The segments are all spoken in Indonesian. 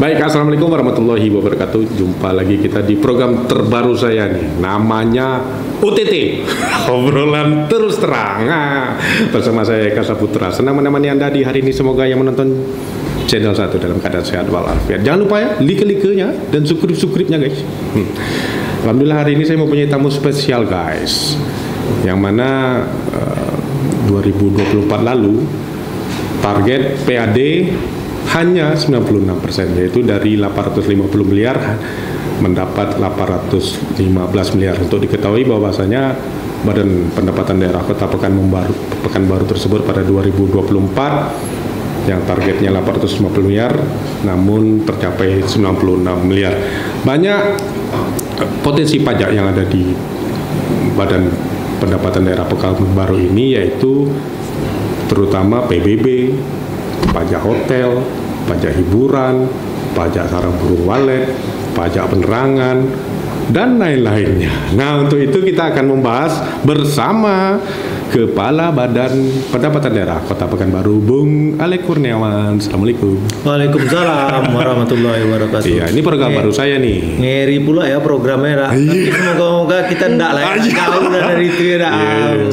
Baik, assalamualaikum warahmatullahi wabarakatuh. Jumpa lagi kita di program terbaru saya nih, namanya OTT, obrolan terus terang. Bersama saya Eka Saputra. Senang menemani Anda di hari ini. Semoga yang menonton channel 1 dalam keadaan sehat walafiat. Jangan lupa ya, like-likenya dan subscribe-nya guys. Alhamdulillah hari ini saya mempunyai tamu spesial guys, yang mana 2024 lalu target PAD hanya 96%, yaitu dari 850 miliar mendapat 815 miliar. Untuk diketahui bahwasanya Badan Pendapatan Daerah Kota Pekanbaru tersebut pada 2024 yang targetnya 850 miliar namun tercapai 96 miliar. Banyak potensi pajak yang ada di Badan Pendapatan Daerah Pekanbaru ini, yaitu terutama PBB, pajak hotel, pajak hiburan, pajak sarang burung walet, pajak penerangan, dan lain-lainnya. Nah, untuk itu kita akan membahas bersama Kepala Badan Pendapatan Daerah Kota Pekanbaru, Bung Alek Kurniawan. Assalamualaikum. Waalaikumsalam warahmatullahi wabarakatuh. Iya, ini program baru saya nih. Ngeri pula ya programnya. Tapi semoga kita enggak lah jauh dari itu ya.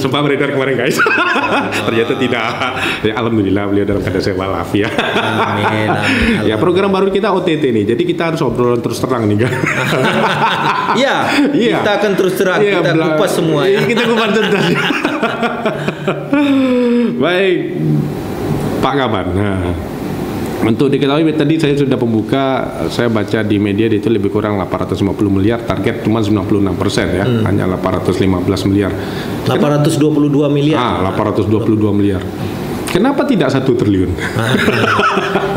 Sempat beredar kemarin guys. Ternyata tidak. Ya, alhamdulillah beliau dalam keadaan sehat walafiat. Amin. Ya, program baru kita OTT nih. Jadi kita harus obrolan terus terang nih guys. Iya, kita akan terus terang, kita kupas semua ya. Kita kupas tuntas. Baik, Pak Kaban. Nah, untuk diketahui tadi saya sudah pembuka, saya baca di media itu lebih kurang 850 miliar, target cuma 96% ya, hanya 815 miliar. 822 miliar. 822 miliar. Kenapa tidak 1 triliun?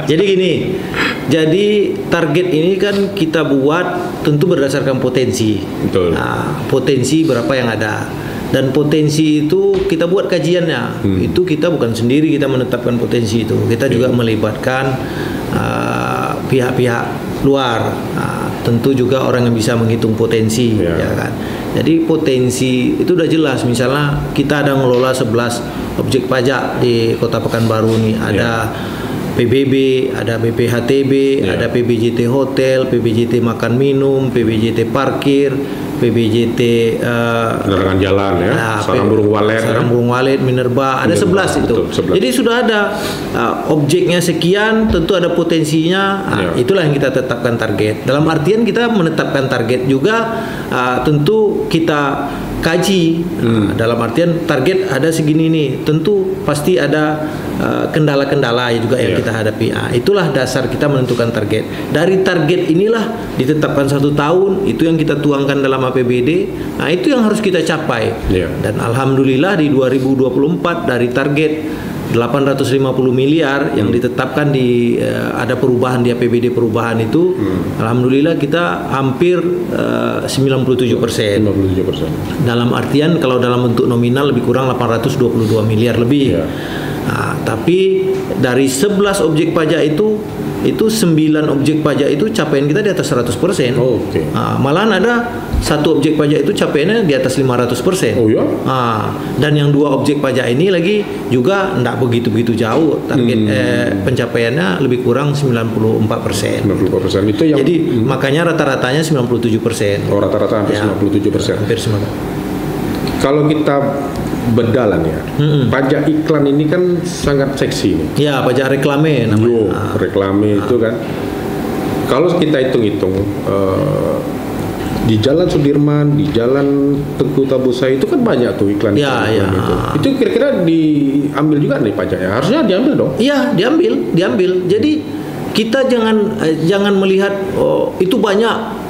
Jadi gini, jadi target ini kan kita buat tentu berdasarkan potensi. Betul. Nah, potensi berapa yang ada. Dan potensi itu kita buat kajiannya. Itu kita bukan sendiri kita menetapkan potensi itu. Kita juga melibatkan pihak-pihak luar. Tentu juga orang yang bisa menghitung potensi, ya kan. Jadi potensi itu udah jelas. Misalnya kita ada ngelola 11 objek pajak di Kota Pekanbaru nih. Ada PBB, ada BPHTB, ada PBJT Hotel, PBJT Makan Minum, PBJT Parkir, PBJT penerangan jalan ya, sarang burung walet, Minerba, ada 11 itu. Betul, 11. Jadi sudah ada objeknya sekian, tentu ada potensinya. Itulah yang kita tetapkan target. Dalam artian kita menetapkan target juga tentu kita kaji. Dalam artian target ada segini nih, tentu pasti ada kendala-kendala juga yang kita hadapi. Itulah dasar kita menentukan target. Dari target inilah ditetapkan 1 tahun, itu yang kita tuangkan dalam APBD. Nah, itu yang harus kita capai. Dan alhamdulillah di 2024 dari target 850 miliar yang ditetapkan di ada perubahan di APBD perubahan itu, alhamdulillah kita hampir 97%. Dalam artian kalau dalam bentuk nominal lebih kurang 822 miliar lebih. Nah, tapi dari 11 objek pajak itu 9 objek pajak itu capaian kita di atas 100%. Malahan ada 1 objek pajak itu capaiannya di atas 500%. Dan yang 2 objek pajak ini lagi juga enggak begitu jauh. Target pencapaiannya lebih kurang 94%. 94% itu yang. Jadi makanya rata-ratanya 97%. Rata-rata hampir 97%. Hampir semua. Kalau kita berdalan ya, pajak iklan ini kan sangat seksi nih. Ya, pajak reklame namanya. Reklame itu kan. Kalau kita hitung-hitung di Jalan Sudirman, di Jalan Tengku Tabusai itu kan banyak tuh iklan. Itu kira-kira diambil juga nih pajaknya. Harusnya diambil dong. Iya, diambil. Jadi kita jangan melihat itu banyak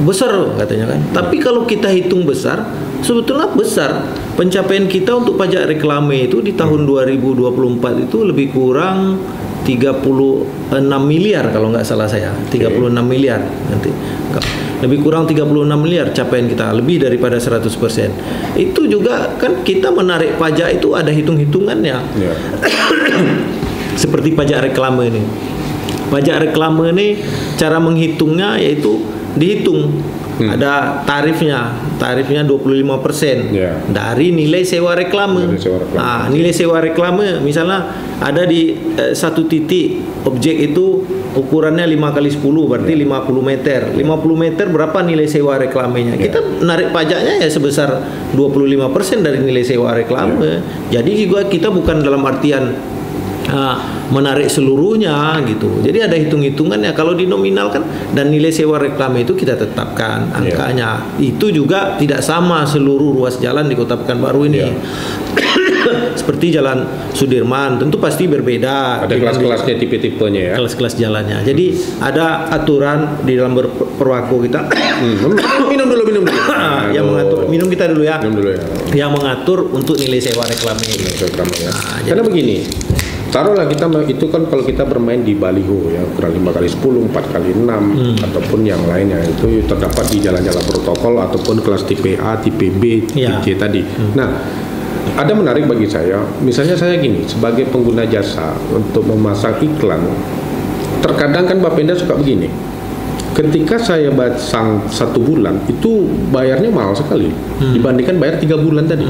besar katanya kan. Tapi kalau kita hitung besar, sebetulnya besar. Pencapaian kita untuk pajak reklame itu di tahun 2024 itu lebih kurang 36 miliar kalau nggak salah saya. 36 miliar nanti. Lebih kurang 36 miliar capaian kita, lebih daripada 100%. Itu juga kan kita menarik pajak itu ada hitung-hitungannya. Seperti pajak reklame ini. Pajak reklame ini cara menghitungnya yaitu dihitung. Ada tarifnya 25% dari nilai sewa reklame. Nilai sewa reklame misalnya ada di satu titik objek itu ukurannya 5x10 berarti 50 meter. 50 meter berapa nilai sewa reklamenya? Kita narik pajaknya ya sebesar 25% dari nilai sewa reklame. Jadi juga kita bukan dalam artian menarik seluruhnya gitu. Jadi ada hitung-hitungannya kalau dinominalkan, dan nilai sewa reklame itu kita tetapkan angkanya. Itu juga tidak sama seluruh ruas jalan di Kota Pekanbaru ini. Seperti Jalan Sudirman tentu pasti berbeda. Ada kelas-kelasnya, tipe-tipenya ya. Kelas-kelas jalannya. Jadi ada aturan di dalam perwaku kita. Minum dulu. Yang mengatur, minum kita dulu ya. Minum dulu ya. Yang mengatur untuk nilai sewa reklame ini. Karena begini, taruhlah kita itu kan kalau kita bermain di baliho ya ukuran 5x10, 4x6 ataupun yang lainnya itu terdapat di jalan-jalan protokol ataupun kelas tipe A, tipe B, tipe C tadi. Nah, ada menarik bagi saya, misalnya saya gini, sebagai pengguna jasa untuk memasang iklan, terkadang kan Bapenda suka begini. Ketika saya pasang 1 bulan itu bayarnya mahal sekali dibandingkan bayar 3 bulan tadi.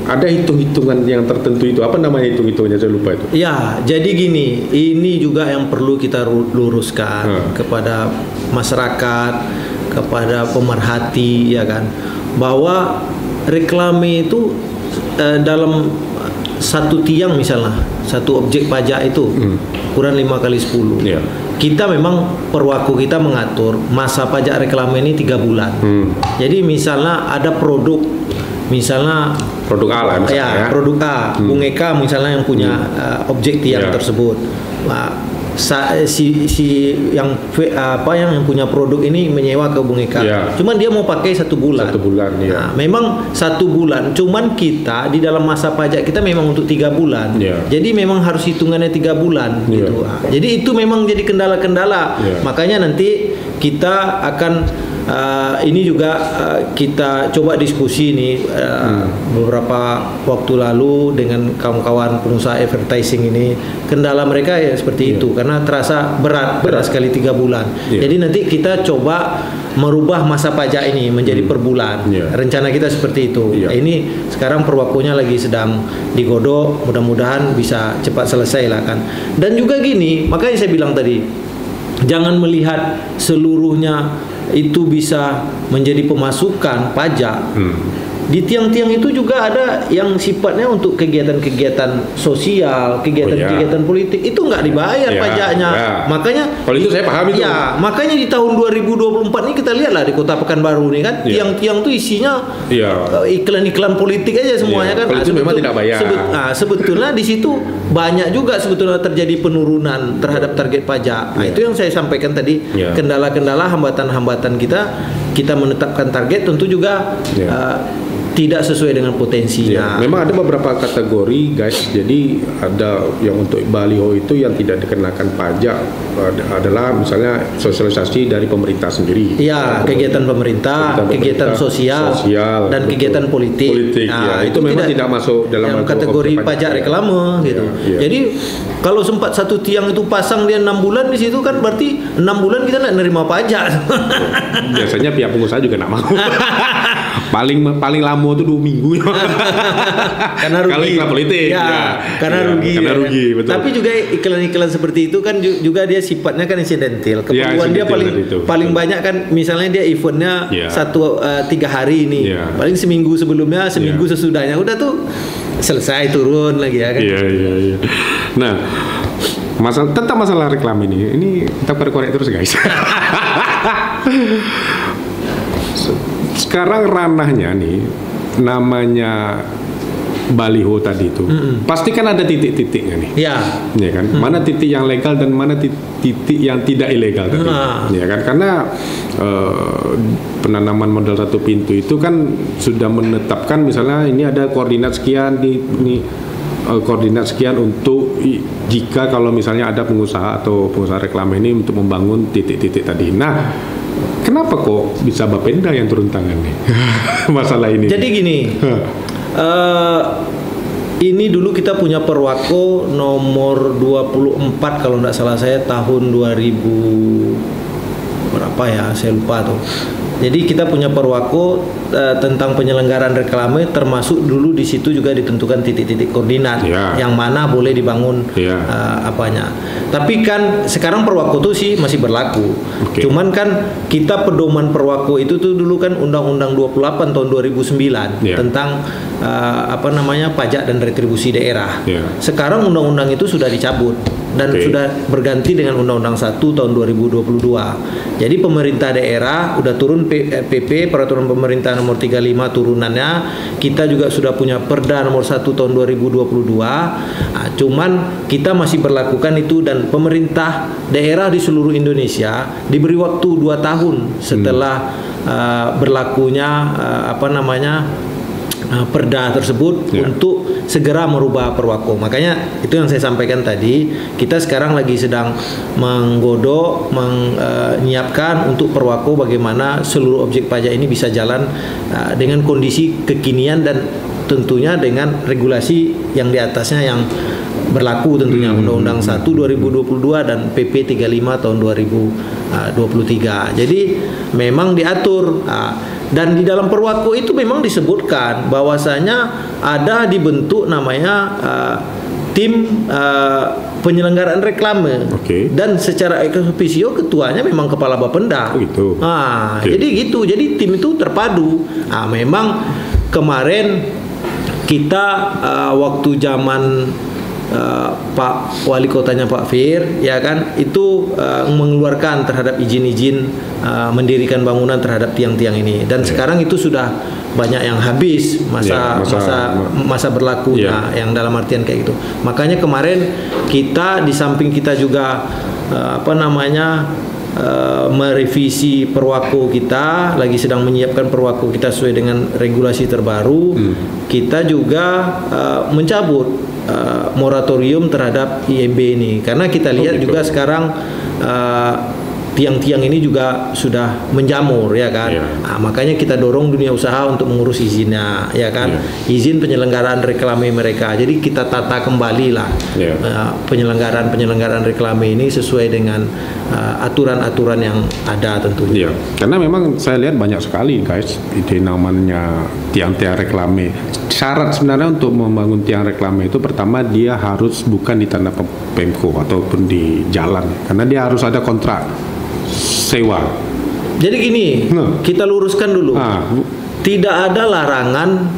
Ada hitung-hitungan yang tertentu itu, apa namanya hitung-hitungannya, saya lupa itu. Ya, jadi gini, ini juga yang perlu kita luruskan kepada masyarakat, kepada pemerhati ya kan, bahwa reklame itu dalam satu tiang misalnya, satu objek pajak itu ukuran 5x10. Kita memang perwaku kita mengatur masa pajak reklame ini 3 bulan. Jadi misalnya ada produk, misalnya produk A lah misalnya, produk A, Bung Eka misalnya yang punya objek tiang tersebut. Yang punya produk ini menyewa ke Bung Eka. Cuman dia mau pakai 1 bulan. 1 bulan Nah, memang 1 bulan. Cuman kita di dalam masa pajak kita memang untuk 3 bulan. Jadi memang harus hitungannya 3 bulan gitu. Jadi itu memang jadi kendala-kendala. Makanya nanti kita akan ini juga kita coba diskusi nih beberapa waktu lalu dengan kawan-kawan pengusaha advertising ini. Kendala mereka ya seperti itu karena terasa berat sekali 3 bulan. Jadi nanti kita coba merubah masa pajak ini menjadi per bulan. Rencana kita seperti itu. Ini sekarang perwakunya lagi sedang digodok, mudah-mudahan bisa cepat selesai lah kan. Dan juga gini, makanya saya bilang tadi, jangan melihat seluruhnya itu bisa menjadi pemasukan pajak. Di tiang-tiang itu juga ada yang sifatnya untuk kegiatan-kegiatan sosial, kegiatan-kegiatan politik, itu nggak dibayar pajaknya. Makanya kalau itu saya paham itu. Makanya di tahun 2024 ini kita lihatlah di Kota Pekanbaru ini kan, tiang-tiang tuh isinya iklan-iklan politik aja semuanya kan. Kalau itu memang tidak bayar. Sebetulnya di situ banyak juga sebetulnya terjadi penurunan terhadap target pajak. Itu yang saya sampaikan tadi, kendala-kendala, hambatan-hambatan kita menetapkan target tentu juga tidak sesuai dengan potensinya. Memang ada beberapa kategori guys. Jadi ada yang untuk baliho itu yang tidak dikenakan pajak adalah misalnya sosialisasi dari pemerintah sendiri. Kegiatan pemerintah, kegiatan sosial dan kegiatan politik. Itu memang tidak masuk dalam kategori pajak reklame gitu. Jadi kalau sempat 1 tiang itu pasang dia 6 bulan di situ kan berarti 6 bulan kita nggak nerima pajak. Biasanya pihak pengusaha juga nggak mau. paling lama itu 2 minggu. Karena rugi. Kalau iklan politik. Karena rugi. Betul. Tapi juga iklan-iklan seperti itu kan juga dia sifatnya kan insidental. Keperluan dia paling banyak kan, misalnya dia eventnya 3 hari ini. Paling seminggu sebelumnya, seminggu sesudahnya udah tuh selesai, turun lagi ya kan. Nah, tentang masalah reklam ini kita korek-korek terus guys. Sekarang ranahnya nih namanya baliho tadi itu, pasti kan ada titik-titiknya nih. Ya kan? Mana titik yang legal dan mana titik yang tidak ilegal tadi. Ya kan? Karena penanaman modal 1 pintu itu kan sudah menetapkan misalnya ini ada koordinat sekian koordinat sekian untuk jika kalau misalnya ada pengusaha atau pengusaha reklame ini untuk membangun titik-titik tadi. Nah, kenapa kok bisa Bapenda yang turun tangan nih masalah ini? Jadi gini, ini dulu kita punya perwako nomor 24 kalau tidak salah saya tahun 2016 berapa ya, saya lupa tuh. Jadi kita punya perwako tentang penyelenggaraan reklame, termasuk dulu di situ juga ditentukan titik-titik koordinat yang mana boleh dibangun apanya. Tapi kan sekarang perwako itu sih masih berlaku. Cuman kan kita pedoman perwako itu tuh dulu kan Undang-Undang 28 tahun 2009 tentang pajak dan retribusi daerah. Sekarang undang-undang itu sudah dicabut dan sudah berganti dengan Undang-Undang 1 tahun 2022. Jadi pemerintah daerah udah turun PP Peraturan Pemerintah nomor 35 turunannya. Kita juga sudah punya Perda nomor 1 tahun 2022. Cuman kita masih berlakukan itu, dan pemerintah daerah di seluruh Indonesia diberi waktu 2 tahun setelah berlakunya Perda tersebut untuk segera merubah perwako. Makanya itu yang saya sampaikan tadi, kita sekarang lagi sedang menggodok, menyiapkan untuk perwako bagaimana seluruh objek pajak ini bisa jalan dengan kondisi kekinian dan tentunya dengan regulasi yang di atasnya yang berlaku tentunya, Undang-Undang 1 2022 dan PP 35 tahun 2023. Jadi memang diatur. Dan di dalam perwako itu memang disebutkan bahwasanya ada dibentuk namanya tim penyelenggaraan reklame, dan secara ex officio ketuanya memang kepala Bapenda. Jadi gitu. Jadi tim itu terpadu. Memang kemarin kita waktu zaman Pak Wali Kotanya Pak Fir, ya kan, itu mengeluarkan terhadap izin-izin mendirikan bangunan terhadap tiang-tiang ini, dan sekarang itu sudah banyak yang habis masa berlakunya, yang dalam artian kayak gitu. Makanya kemarin kita di samping kita juga merevisi perwako kita, lagi sedang menyiapkan perwako kita sesuai dengan regulasi terbaru. Kita juga mencabut moratorium terhadap IMB ini, karena kita lihat juga sekarang tiang-tiang ini juga sudah menjamur, ya kan. Makanya kita dorong dunia usaha untuk mengurus izinnya, ya kan. Izin penyelenggaraan reklame mereka. Jadi kita tata kembali lah penyelenggaraan reklame ini sesuai dengan aturan-aturan yang ada tentunya. Karena memang saya lihat banyak sekali guys ide namanya tiang-tiang reklame. Syarat sebenarnya untuk membangun tiang reklame itu pertama dia harus bukan di tanah Pemko ataupun di jalan, karena dia harus ada kontrak sewa. Jadi gini, kita luruskan dulu. Tidak ada larangan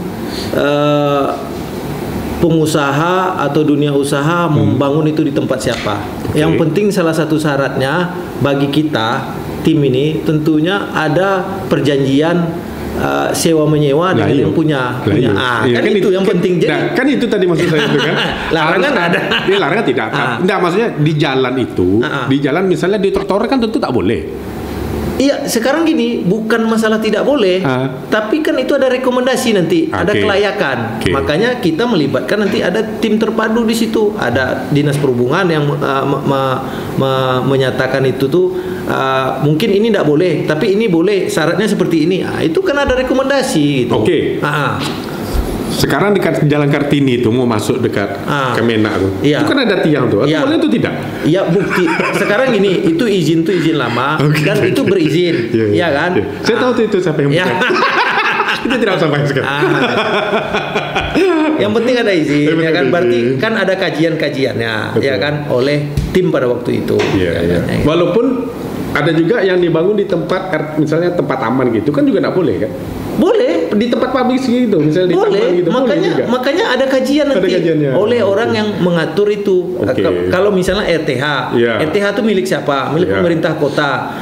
pengusaha atau dunia usaha membangun itu di tempat siapa. Yang penting salah satu syaratnya bagi kita tim ini tentunya ada perjanjian sewa menyewa dengan yang punya. Kan itu yang penting. Jadi kan itu tadi maksud saya itu kan. Larangan ada. Larangan tidak. Enggak, maksudnya di jalan itu, di jalan misalnya di trotoar kan tentu tak boleh. Iya, sekarang gini, bukan masalah tidak boleh, tapi kan itu ada rekomendasi nanti, ada kelayakan. Makanya kita melibatkan nanti ada tim terpadu di situ, ada Dinas Perhubungan yang menyatakan itu tuh mungkin ini tidak boleh, tapi ini boleh, syaratnya seperti ini. Itu kan ada rekomendasi gitu. Sekarang dekat Jalan Kartini itu mau masuk dekat Kemenak tuh. Itu kan ada tiang tuh. Boleh itu tidak? Iya, bukti. Sekarang gini, itu izin lama dan itu berizin. Iya kan? Saya tahu itu siapa yang bukan. Kita tidak sampai sekarang. Yang penting ada izin, ya kan? Berarti kan ada kajian-kajiannya, ya kan, oleh tim pada waktu itu. Walaupun ada juga yang dibangun di tempat misalnya tempat aman gitu kan juga tidak boleh kan? Boleh di tempat publik gitu, misalnya boleh. Di taman gitu. Makanya ada kajian nanti oleh orang yang mengatur itu. Kalau misalnya RTH itu milik siapa? Milik pemerintah kota.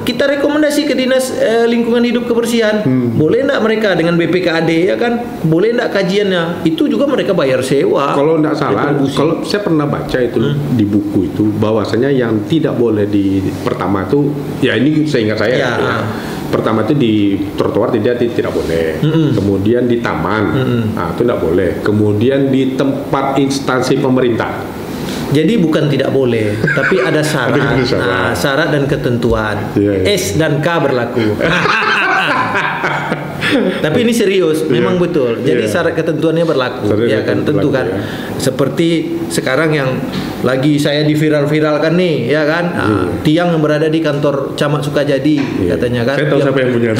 Kita rekomendasi ke Dinas Lingkungan Hidup Kebersihan. Boleh enggak mereka dengan BPKAD, ya kan? Boleh enggak kajiannya? Itu juga mereka bayar sewa. Kalau enggak salah, kalau saya pernah baca itu di buku itu bahwasanya yang tidak boleh di pertama itu, ya ini seingat saya pertama itu di trotoar tidak boleh, kemudian di taman, itu tidak boleh, kemudian di tempat instansi pemerintah. Jadi bukan tidak boleh, tapi ada syarat, syarat dan ketentuan. S dan K berlaku. Tapi ini serius, memang betul. Jadi syarat ketentuannya berlaku, ya kan, tentu kan. Ya. Seperti sekarang yang lagi saya diviral-viralkan nih, ya kan, tiang yang berada di kantor Camat Sukajadi, katanya kan. Saya tahu siapa yang punya.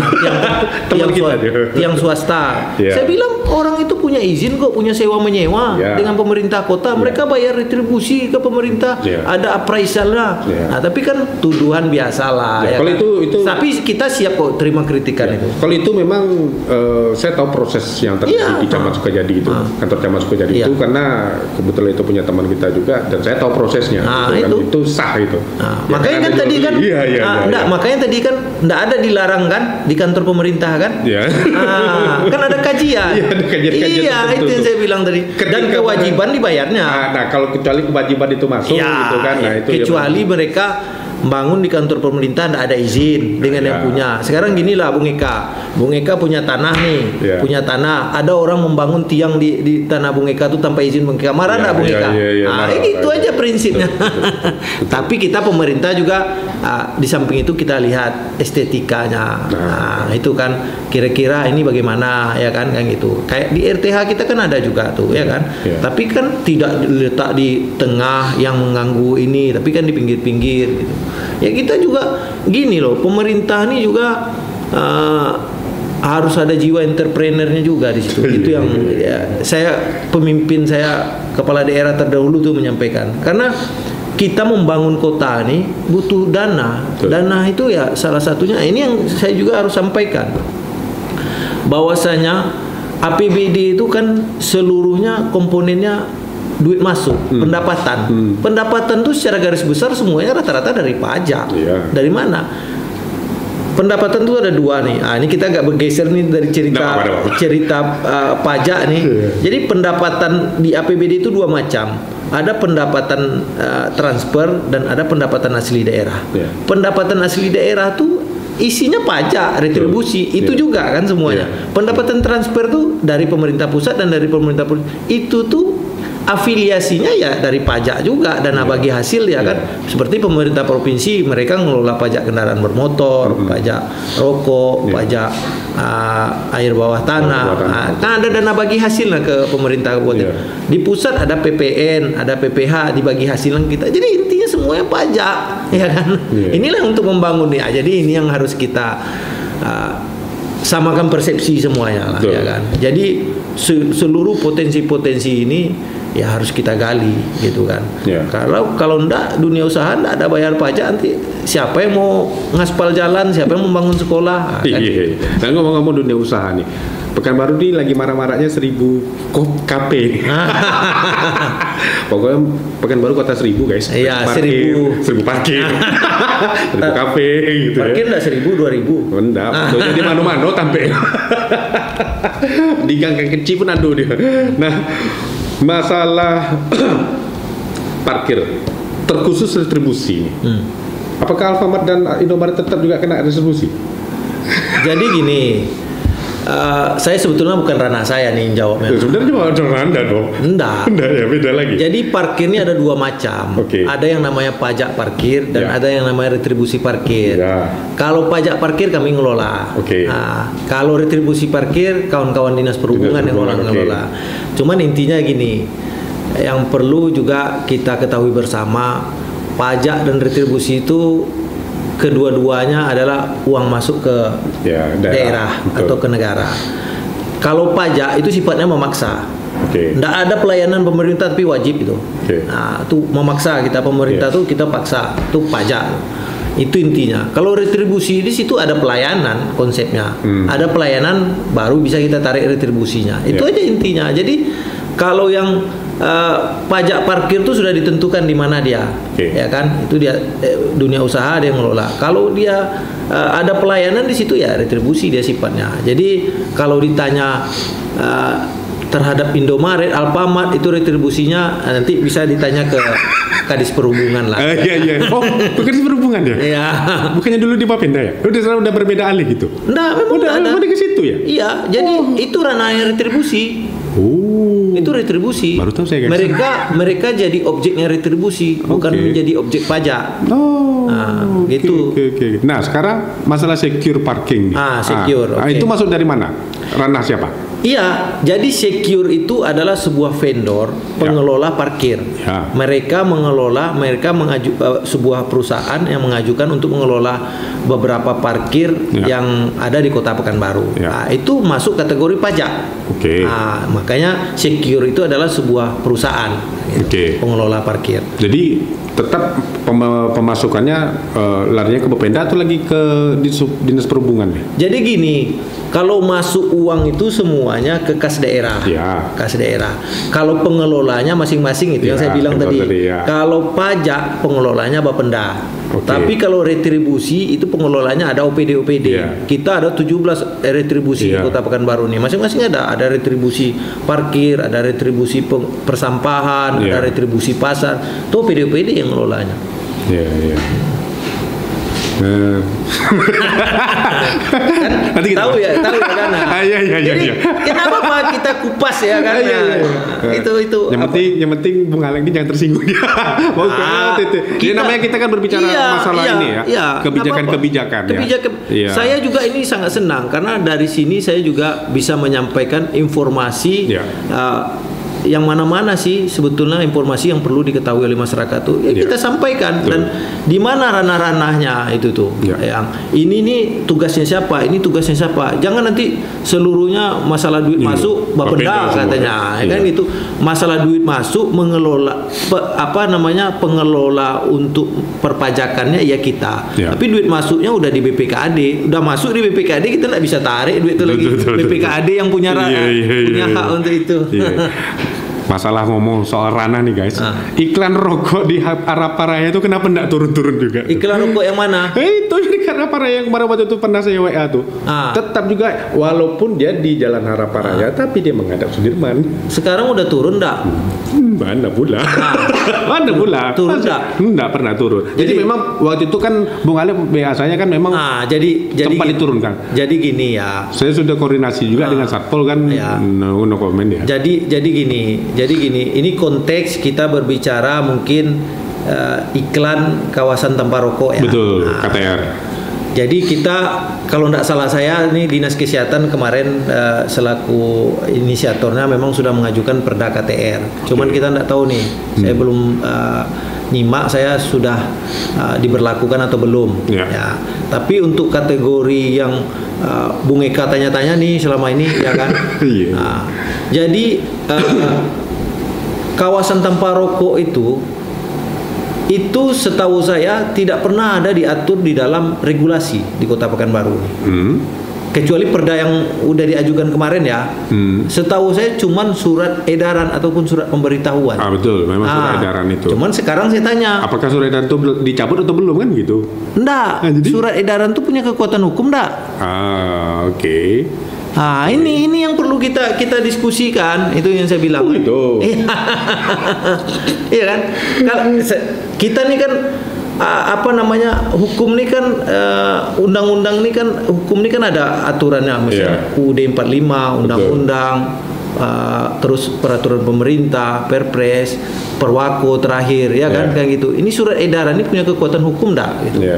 Tiang swasta. Saya bilang orang itu punya izin kok, punya sewa menyewa dengan pemerintah kota. Mereka bayar retribusi ke pemerintah, ada appraisalnya. Nah, tapi kan tuduhan biasalah. Ya kalau kan? itu, tapi kita siap kok terima kritikan itu. Kalau itu memang saya tahu proses yang terjadi di Camat Sukajadi itu, kantor Camat Sukajadi itu, karena kebetulan itu punya teman kita juga, dan saya tahu prosesnya. Itu sah itu. Makanya kan tadi kan, makanya tadi kan enggak ada dilarang kan di kantor pemerintah kan? Kan ada kajian. Iya, itu yang saya bilang tadi. Dan kewajiban dibayarnya. Nah, kalau kecuali kewajiban itu masuk, gitu kan? Nah, itu kecuali mereka bangun di kantor pemerintah tidak ada izin dengan yang punya. Sekarang ginilah Bung Eka punya tanah nih, punya tanah. Ada orang membangun tiang di tanah Bung Eka itu tanpa izin Bung Eka. Marah enggak Bung Eka? Itu aja prinsipnya. Tapi kita pemerintah juga di samping itu kita lihat estetikanya. Itu kan kira-kira ini bagaimana, ya kan, gitu. Kayak di RTH kita kan ada juga tuh, ya kan. Tapi kan tidak diletak di tengah yang mengganggu ini, tapi kan di pinggir-pinggir gitu. Ya kita juga gini loh, pemerintah ini juga harus ada jiwa entrepreneurnya juga di situ. Itu yang pemimpin saya, kepala daerah terdahulu tuh menyampaikan. Karena kita membangun kota ini butuh dana. Dana itu ya salah satunya. Ini yang saya juga harus sampaikan. Bahwasanya APBD itu kan seluruhnya komponennya duit masuk, pendapatan. Pendapatan itu secara garis besar semuanya rata-rata dari pajak. Dari mana? Pendapatan itu ada dua nih. Ini kita agak bergeser nih dari cerita pajak nih. Jadi pendapatan di APBD itu dua macam. Ada pendapatan transfer dan ada pendapatan asli daerah. Pendapatan asli daerah tuh isinya pajak, retribusi, itu juga kan semuanya. Pendapatan transfer tuh dari pemerintah pusat dan dari pemerintah itu tuh afiliasinya ya dari pajak juga, dana bagi hasil, ya kan. Seperti pemerintah provinsi, mereka ngelola pajak kendaraan bermotor, pajak rokok, pajak air bawah tanah. Kan ada dana bagi hasil lah ke pemerintah kabupaten. Di pusat ada PPN, ada PPH dibagi hasil kita. Jadi intinya semuanya pajak, ya kan. Inilah untuk membangun ya. Jadi ini yang harus kita samakan persepsi semuanya lah, ya kan. Jadi seluruh potensi-potensi ini ya harus kita gali, gitu kan. Kalau enggak, dunia usaha enggak ada bayar pajak, nanti siapa yang mau ngaspal jalan, siapa yang membangun sekolah, kan? Nah, ngomong-ngomong dunia usaha nih, Pekanbaru ini lagi marah-marahnya 1000 KP. Pokoknya Pekanbaru kota 1000 guys. Iya, 1000 parkir. 1000 KP gitu. Parkir enggak 1000, 2000. Enggak, jadi di mano-mano tampil. Di gang-gang kecil pun ada dia. Nah, masalah parkir terkhusus retribusi. Apakah Alfamart dan Indomaret tetap juga kena retribusi? Jadi gini, saya sebetulnya bukan ranah saya nih jawabnya. Sebenarnya cuma ranah Anda dong. Enggak ya, beda lagi. Jadi parkir ini ada dua macam. Ada yang namanya pajak parkir dan ada yang namanya retribusi parkir. Kalau pajak parkir kami ngelola. Kalau retribusi parkir kawan-kawan dinas perhubungan yang orang ngelola. Cuman intinya gini, yang perlu juga kita ketahui bersama, pajak dan retribusi itu kedua-duanya adalah uang masuk ke daerah atau ke negara. Kalau pajak itu sifatnya memaksa. Nggak ada pelayanan pemerintah tapi wajib itu. Nah, itu memaksa kita, pemerintah tuh kita paksa, itu pajak. Itu intinya. Kalau retribusi di situ ada pelayanan konsepnya. Ada pelayanan baru bisa kita tarik retribusinya. Itu aja intinya. Jadi kalau yang pajak parkir itu sudah ditentukan di mana dia, ya kan? Itu dia dunia usaha dia ngelola. Kalau dia ada pelayanan di situ ya retribusi dia sifatnya. Jadi kalau ditanya terhadap Indomaret, Alfamart itu retribusinya nanti bisa ditanya ke Kadis Perhubungan lah. Iya. Oh, Kadis Perhubungan ya? Iya. Bukannya dulu di Bapenda ya? Udah berbeda alih gitu? Enggak, memang udah ke situ ya? Iya, jadi itu ranah retribusi. Itu retribusi. Baru tahu saya, guys. Mereka jadi objeknya retribusi, bukan menjadi objek pajak. Gitu. Okay. Nah, sekarang masalah secure parking nih. Secure. Itu masuk dari mana? Ranah siapa? Iya, jadi secure itu adalah sebuah vendor pengelola parkir. Ya. Mereka sebuah perusahaan yang mengajukan untuk mengelola beberapa parkir yang ada di Kota Pekanbaru. Ya. Itu masuk kategori pajak. Makanya secure itu adalah sebuah perusahaan pengelola parkir. Jadi tetap pemasukannya larinya ke Bapenda atau lagi ke Dinas Perhubungan? Jadi gini, kalau masuk uang itu semuanya ke kas daerah. Kas daerah. Kalau pengelolanya masing-masing itu yang saya bilang tadi. Kalau pajak pengelolanya Bapenda. Tapi kalau retribusi itu pengelolanya ada OPD. Kita ada 17 retribusi di Kota Pekanbaru nih. Masing-masing ada retribusi parkir, ada retribusi persampahan, ada retribusi pasar. Itu OPD yang mengelolanya. Nanti kita tahu ya kan. Jadi kenapa Pak kita kupas ya kan? Itu yang penting Bung Aleng ini jangan tersinggung dia. Ini namanya kita kan berbicara masalah ini ya. Kebijakan. Saya juga ini sangat senang karena dari sini saya juga bisa menyampaikan informasi yang mana-mana sih sebetulnya informasi yang perlu diketahui oleh masyarakat tuh kita sampaikan. Dan di mana ranah-ranahnya itu tuh yang ini nih tugasnya siapa, ini tugasnya siapa. Jangan nanti seluruhnya masalah duit masuk Bapenda katanya kan itu. Masalah duit masuk mengelola pengelola untuk perpajakannya kita. Tapi duit masuknya udah di BPKAD, udah masuk di BPKAD, kita nggak bisa tarik duit itu lagi. BPKAD yang punya hak untuk itu. Masalah ngomong soal ranah nih guys, iklan rokok di Haraparaya itu kenapa enggak turun-turun juga? Iklan rokok yang mana? Itu di Haraparaya yang kemarin waktu itu pernah saya WA tuh. Tetap juga walaupun dia di Jalan Haraparaya tapi dia menghadap Sudirman. Sekarang udah turun enggak? Mana pula? Mana pula? Turun enggak? Enggak pernah turun. Jadi memang waktu itu kan Bung Ale biasanya kan memang jadi sempat diturunkan. Jadi gini ya. Saya sudah koordinasi juga dengan Satpol kan. No comment ya. Jadi gini, ini konteks kita berbicara mungkin iklan kawasan tanpa rokok ya. Betul, KTR. Jadi kita kalau tidak salah saya ini Dinas Kesehatan kemarin selaku inisiatornya memang sudah mengajukan perda KTR. Cuman kita tidak tahu nih, saya belum nyimak saya sudah diberlakukan atau belum. Ya. Tapi untuk kategori yang Bung Eka tanya-tanya nih selama ini ya kan. Jadi kawasan tanpa rokok itu setahu saya tidak pernah ada diatur di dalam regulasi di Kota Pekanbaru. Kecuali perda yang udah diajukan kemarin ya. Setahu saya cuman surat edaran ataupun surat pemberitahuan. Betul, memang surat edaran itu. Cuman sekarang saya tanya, apakah surat edaran itu dicabut atau belum kan gitu? Enggak. Surat edaran itu punya kekuatan hukum enggak? Oke. Ini yang perlu kita diskusikan, itu yang saya bilang. Gitu. Iya kan? Kalau kita nih kan hukum nih kan undang-undang nih kan hukum nih kan ada aturannya misalnya UUD 45, undang-undang, terus peraturan pemerintah, Perpres, Perwako terakhir ya kan kayak gitu. Ini surat edaran ini punya kekuatan hukum enggak gitu.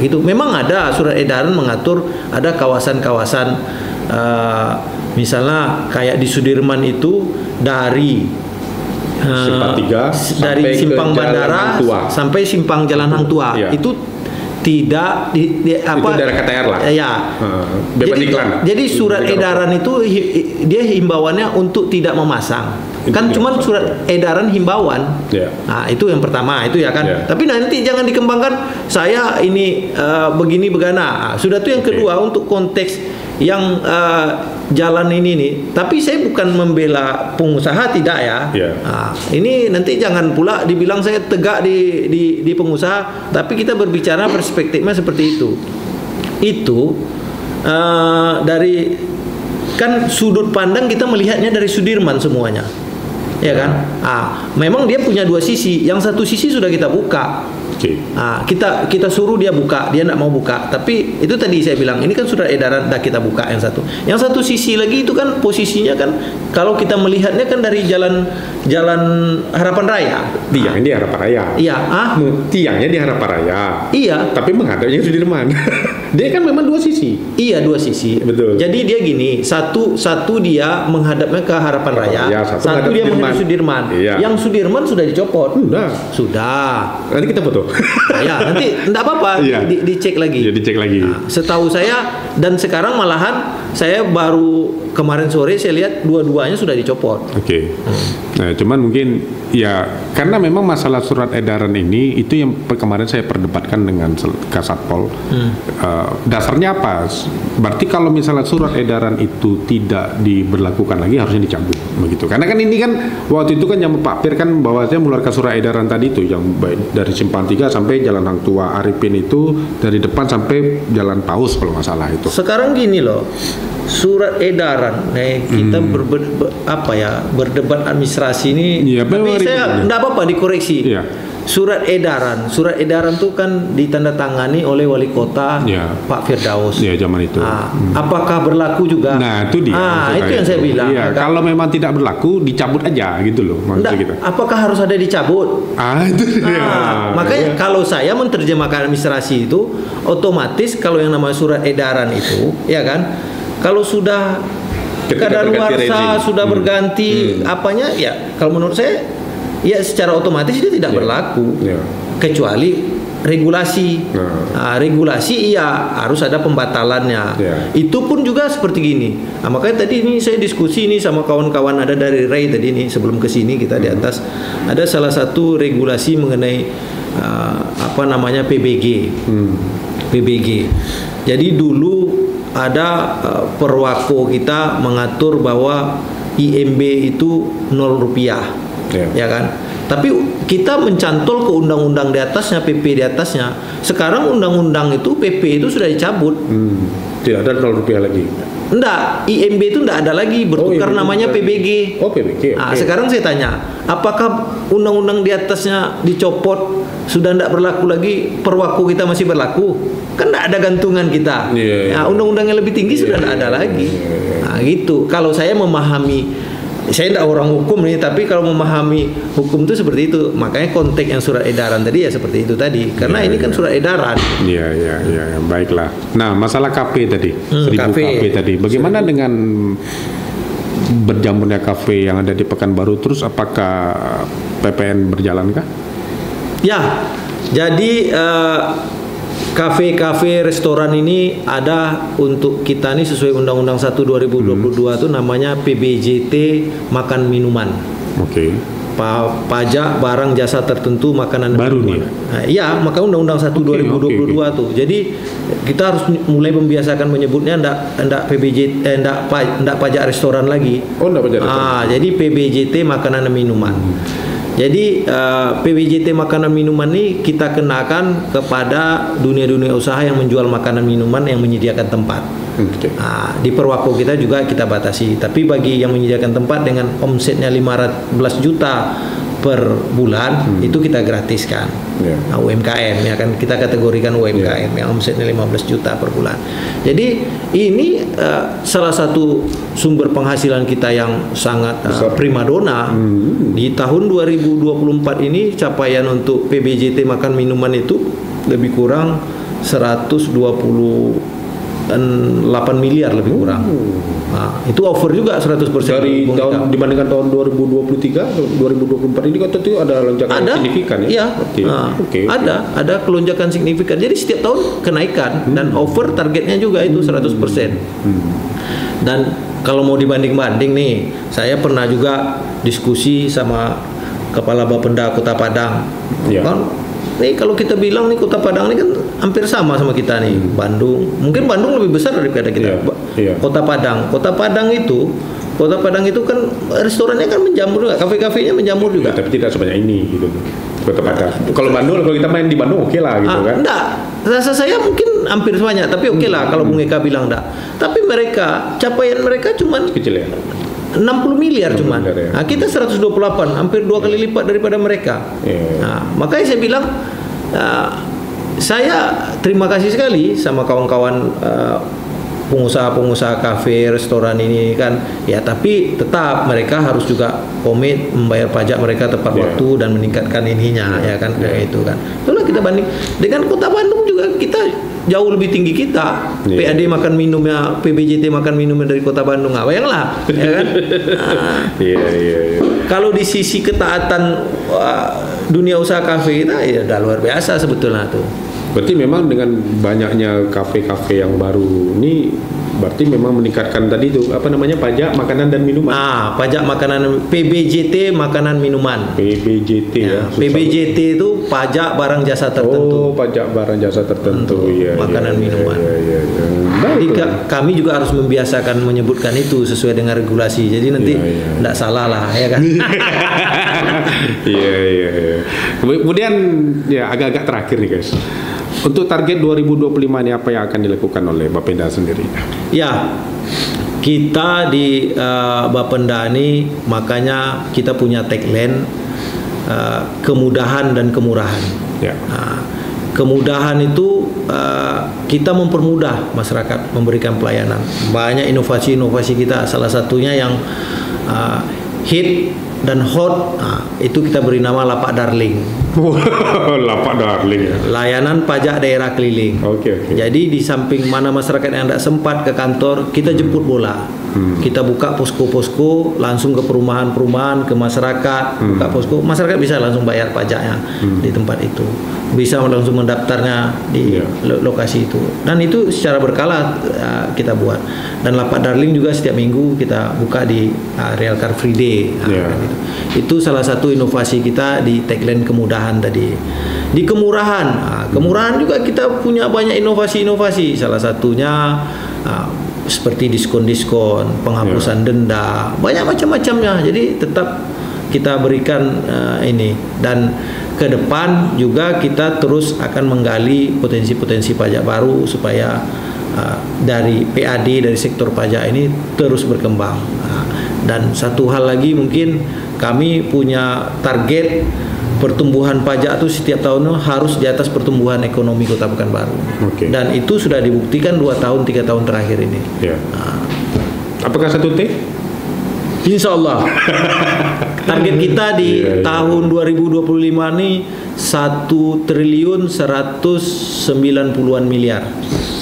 Gitu. Memang ada surat edaran mengatur ada kawasan-kawasan misalnya kayak di Sudirman itu dari simpang bandara sampai simpang Jalan Hang Tua itu tidak itu daerah KTR lah. Bebas iklan. Jadi surat edaran itu dia himbauannya untuk tidak memasang. Kan cuma surat edaran himbauan. Itu yang pertama itu ya kan. Tapi nanti jangan dikembangkan saya ini begini begana. Sudah tuh yang kedua untuk konteks yang jalan ini nih. Tapi saya bukan membela pengusaha tidak ya. Ini nanti jangan pula dibilang saya tegak di pengusaha. Tapi kita berbicara perspektifnya seperti itu. Itu dari kan sudut pandang kita melihatnya dari Sudirman semuanya. ya kan? Memang dia punya dua sisi. Yang satu sisi sudah kita buka. Kita suruh dia buka, dia tidak mau buka. Tapi itu tadi saya bilang, ini kan surat edaran dah kita buka yang satu. Yang satu sisi lagi itu kan posisinya kan kalau kita melihatnya kan dari jalan Harapan Raya. Tiangnya di Harapan Raya. Iya. Tiangnya di Harapan Raya. Iya. Tapi menghadapnya Sudirman. Dia kan memang dua sisi. Iya, dua sisi. Betul. Jadi dia gini, satu dia menghadapnya ke Harapan Raya, satu dia menghadap Sudirman. Iya. Yang Sudirman sudah dicopot. Sudah. Nanti kita foto. Ya, nanti enggak apa-apa, iya. Dicek lagi. Ya, dicek lagi. Setahu saya dan sekarang malahan saya baru kemarin sore saya lihat dua-duanya sudah dicopot. Oke. Nah, cuman mungkin ya karena memang masalah surat edaran ini itu yang kemarin saya perdebatkan dengan Kasatpol. Dasarnya apa? Berarti kalau misalnya surat edaran itu tidak diberlakukan lagi harusnya dicabut begitu. Karena kan ini kan waktu itu kan yang Pak Pir kan bahwasanya mengeluarkan surat edaran tadi itu yang dari Simpang 3 sampai Jalan Hang Tua Arifin itu dari depan sampai Jalan Paus kalau nggak salah itu. Sekarang gini loh. Surat edaran, kita berdebat administrasi ini, ya, tapi saya tidak apa-apa dikoreksi. Ya. Surat edaran tuh kan ditandatangani oleh wali kota Pak Firdaus. Ya, zaman itu. Apakah berlaku juga? Nah, itu dia. Itu yang saya bilang. Ya, kalau memang tidak berlaku, dicabut aja gitu loh. Kita. Apakah harus ada dicabut? Itu dia. Makanya kalau saya menerjemahkan administrasi itu, otomatis kalau yang namanya surat edaran itu, ya kan? Kalau sudah kadaluarsa sudah berganti apanya ya kalau menurut saya ya secara otomatis itu tidak berlaku kecuali regulasi. Regulasi iya harus ada pembatalannya. Itu pun juga seperti gini. Makanya tadi ini saya diskusi ini sama kawan-kawan ada dari Ray tadi ini sebelum ke sini kita di atas ada salah satu regulasi mengenai PBG. PBG. Jadi dulu ada perwako kita mengatur bahwa IMB itu 0 rupiah, ya kan? Tapi kita mencantol ke undang-undang di atasnya, PP di atasnya. Sekarang undang-undang itu PP itu sudah dicabut. Tidak ada 0 rupiah lagi. Enggak, IMB itu enggak ada lagi, bertukar namanya PBG. PBG. Sekarang saya tanya, apakah undang-undang di atasnya dicopot, sudah enggak berlaku lagi, perwako kita masih berlaku? Kan enggak ada gantungan kita. Undang-undang yang lebih tinggi sudah enggak ada lagi. Gitu. Kalau saya memahami, saya tidak orang hukum nih, tapi kalau memahami hukum itu seperti itu. Makanya konteks yang surat edaran tadi ya seperti itu tadi. Karena ini kan surat edaran. Iya, baiklah. Nah, masalah KP tadi, 1000 KP tadi. Bagaimana dengan berjamurnya kafe yang ada di Pekanbaru? Terus apakah PPN berjalankah? Ya, jadi kafe-kafe restoran ini ada untuk kita nih sesuai Undang-Undang 1 2022 itu namanya PBJT makan minuman. Oke. Pajak barang jasa tertentu makanan baru minuman. Iya, maka Undang-Undang 1 2022 tuh. Jadi kita harus mulai membiasakan menyebutnya enggak PBJT enggak pajak restoran lagi. Enggak pajak restoran. Jadi PBJT makanan dan minuman. Jadi PBJT makanan minuman ini kita kenakan kepada dunia-dunia usaha yang menjual makanan minuman yang menyediakan tempat. Di perwako kita juga kita batasi. Tapi bagi yang menyediakan tempat dengan omsetnya 15 juta per bulan itu kita gratiskan. UMKM ya kan kita kategorikan UMKM yang omsetnya 15 juta per bulan. Jadi ini salah satu sumber penghasilan kita yang sangat primadona. Di tahun 2024 ini capaian untuk PBJT makan minuman itu lebih kurang 128 miliar lebih kurang. Itu over juga 100% dari tahun dibandingkan tahun 2023 2024 ini kan tentu ada lonjakan signifikan ya. Ada kelonjakan signifikan. Jadi setiap tahun kenaikan dan over targetnya juga itu 100%. Dan kalau mau dibanding-banding nih, saya pernah juga diskusi sama Kepala Bapenda Kota Padang. Kan nih kalau kita bilang nih Kota Padang ini kan hampir sama kita nih. Bandung, mungkin Bandung lebih besar daripada kita. Kota Padang itu kan restorannya kan menjamur juga, kafe-kafenya menjamur juga. Tapi tidak sebanyak ini gitu. Kota Padang. Kalau Bandung, kalau kita main di Bandung oke lah gitu kan. Enggak, rasa saya mungkin hampir sebanyak, tapi oke lah kalau Bung Eka bilang enggak. Tapi capaian mereka cuman kecil ya. 60 miliar cuman. Ya. Nah, kita 128, hampir 2 kali lipat daripada mereka. Nah, makanya saya bilang saya terima kasih sekali sama kawan-kawan pengusaha-pengusaha kafe, restoran ini kan, ya, tapi tetap mereka harus juga komit membayar pajak mereka tepat waktu dan meningkatkan ininya, ya kan, kayak itu kan. Itulah kita banding dengan Kota Bandung juga, kita jauh lebih tinggi kita. PAD makan minumnya, PBJT makan minumnya dari Kota Bandung, bayanglah, ya kan. Kalau di sisi ketaatan dunia usaha kafe kita, ya udah luar biasa sebetulnya tuh. Berarti memang dengan banyaknya kafe-kafe yang baru ini, berarti memang meningkatkan tadi itu apa namanya, pajak makanan dan minuman. Pajak makanan, PBJT makanan minuman. PBJT ya. PBJT itu pajak barang jasa tertentu. Pajak barang jasa tertentu. Makanan minuman. Jadi kami juga harus membiasakan menyebutkan itu sesuai dengan regulasi. Jadi nanti tidak salah lah, ya kan. Iya. Kemudian ya agak-agak terakhir nih guys. Untuk target 2025 ini apa yang akan dilakukan oleh Bapenda sendiri? Ya, kita di Bapenda ini makanya kita punya tagline kemudahan dan kemurahan. Ya. Kemudahan itu kita mempermudah masyarakat memberikan pelayanan. Banyak inovasi-inovasi kita, salah satunya yang hit dan hot, itu kita beri nama Lapak Darling. Lapak Darling ya. Layanan pajak daerah keliling. Oke. Jadi di samping mana masyarakat yang tidak sempat ke kantor, kita jemput bola. Kita buka posko-posko langsung ke perumahan-perumahan, ke masyarakat, buka posko, masyarakat bisa langsung bayar pajaknya di tempat itu, bisa langsung mendaftarnya di lokasi itu, dan itu secara berkala kita buat. Dan Lapak Darling juga setiap minggu kita buka di Real Car Free Day. Gitu. Itu salah satu inovasi kita di tagline kemudahan tadi. Di kemurahan, kemurahan juga kita punya banyak inovasi-inovasi. Salah satunya seperti diskon-diskon, penghapusan denda, banyak macam-macamnya. Jadi tetap kita berikan ini, dan ke depan juga kita terus akan menggali potensi-potensi pajak baru supaya dari PAD, dari sektor pajak ini terus berkembang. Dan satu hal lagi, mungkin kami punya target pertumbuhan pajak itu setiap tahun harus di atas pertumbuhan ekonomi Kota Pekanbaru. Dan itu sudah dibuktikan 2 tahun 3 tahun terakhir ini. Apakah 1 T? Insya Allah. Target kita di tahun 2025 ini 1.190-an miliar.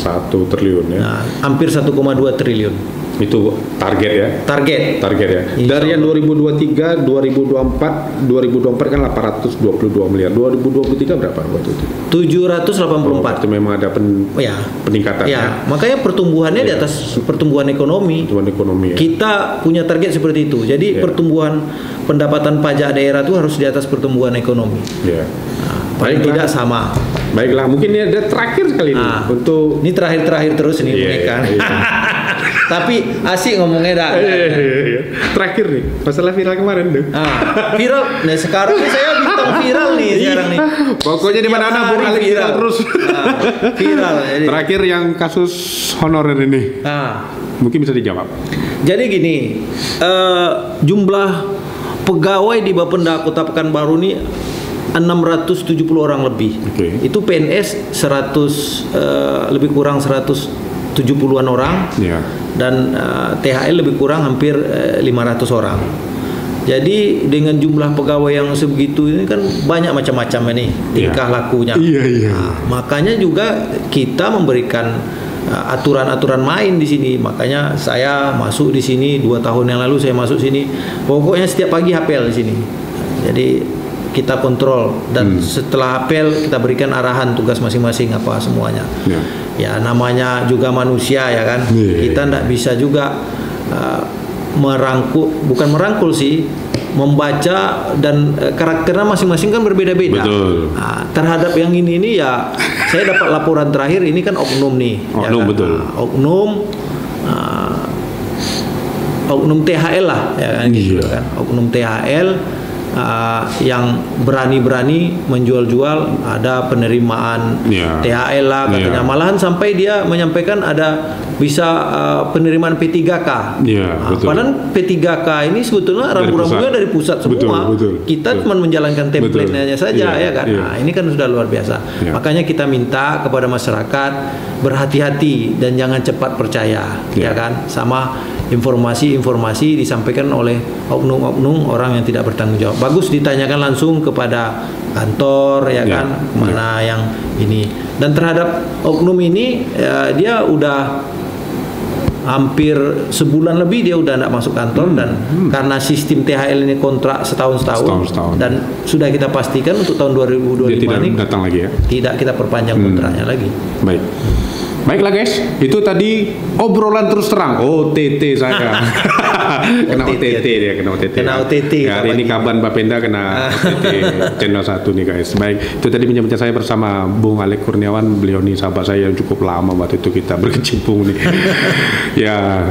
1 triliun ya. Hampir 1,2 triliun. Itu target ya. Target ya. Dari yang 2023, 2024 kan 822 miliar. 2023 berapa waktu itu? 784. Itu memang ada peningkatan. Ya, makanya pertumbuhannya di atas pertumbuhan ekonomi. Kita punya target seperti itu. Jadi pertumbuhan pendapatan pajak daerah itu harus di atas pertumbuhan ekonomi. Paling tidak sama. Baiklah, mungkin ini ada terakhir sekali ini untuk ini terakhir terus ini kan. Tapi asik ngomongnya dah. Terakhir nih, masalah viral kemarin tuh. Viral. Nah, sekarang ini saya bintang viral nih sekarang nih. Pokoknya di mana-mana Bung Alex viral terus. Viral. Jadi. Terakhir yang kasus honorer ini. Mungkin bisa dijawab. Jadi gini, jumlah pegawai di Bapenda Kota Pekanbaru ini 670 orang lebih. Itu PNS 100 lebih kurang 170-an orang. Dan THL lebih kurang hampir 500 orang. Jadi dengan jumlah pegawai yang sebegitu ini kan banyak macam-macam ini tingkah lakunya. Makanya juga kita memberikan aturan-aturan main di sini. Makanya saya masuk di sini 2 tahun yang lalu, saya masuk sini. Pokoknya setiap pagi apel di sini. Jadi kita kontrol, dan setelah apel kita berikan arahan tugas masing-masing apa semuanya. Ya namanya juga manusia ya kan. Kita tidak bisa juga bukan merangkul sih, membaca, dan karakternya masing-masing kan berbeda-beda. Terhadap yang ini ya saya dapat laporan terakhir ini kan oknum nih. Oknum THL lah ya kan, gitu kan. Oknum THL yang berani-berani menjual-jual, ada penerimaan THL lah katanya. Malahan sampai dia menyampaikan ada bisa penerimaan P3K. Padahal P3K ini sebetulnya rambu-rambunya dari pusat semua. Kita cuma menjalankan template-nya saja, ya kan. Nah, ini kan sudah luar biasa. Makanya kita minta kepada masyarakat berhati-hati dan jangan cepat percaya, ya kan, sama informasi-informasi disampaikan oleh oknum-oknum orang yang tidak bertanggung jawab. Bagus ditanyakan langsung kepada kantor, ya kan, mana yang ini. Dan terhadap oknum ini dia udah hampir sebulan lebih dia udah tidak masuk kantor dan karena sistem THL ini kontrak setahun dan sudah kita pastikan untuk tahun 2025 dia tidak ini datang lagi ya. Tidak kita perpanjang kontraknya lagi. Baiklah guys, itu tadi obrolan terus terang OTT saya. Kena OTT dia, kena OTT. Kena OTT. Ya, hari ini Kaban Bapenda kena OTT channel 1 nih guys. Baik, itu tadi bincang saya bersama Bung Alek Kurniawan. Beliau nih sahabat saya yang cukup lama waktu itu kita berkecimpung nih. Ya,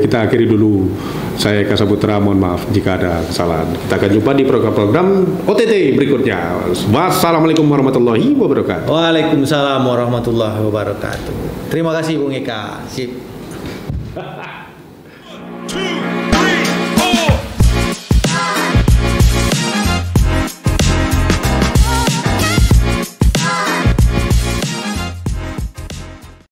kita akhiri dulu. Saya Kasaputra, mohon maaf jika ada kesalahan. Kita akan jumpa di program-program OTT berikutnya. Wassalamualaikum warahmatullahi wabarakatuh. Waalaikumsalam warahmatullahi wabarakatuh. Terima kasih Bung Eka. Sip. 2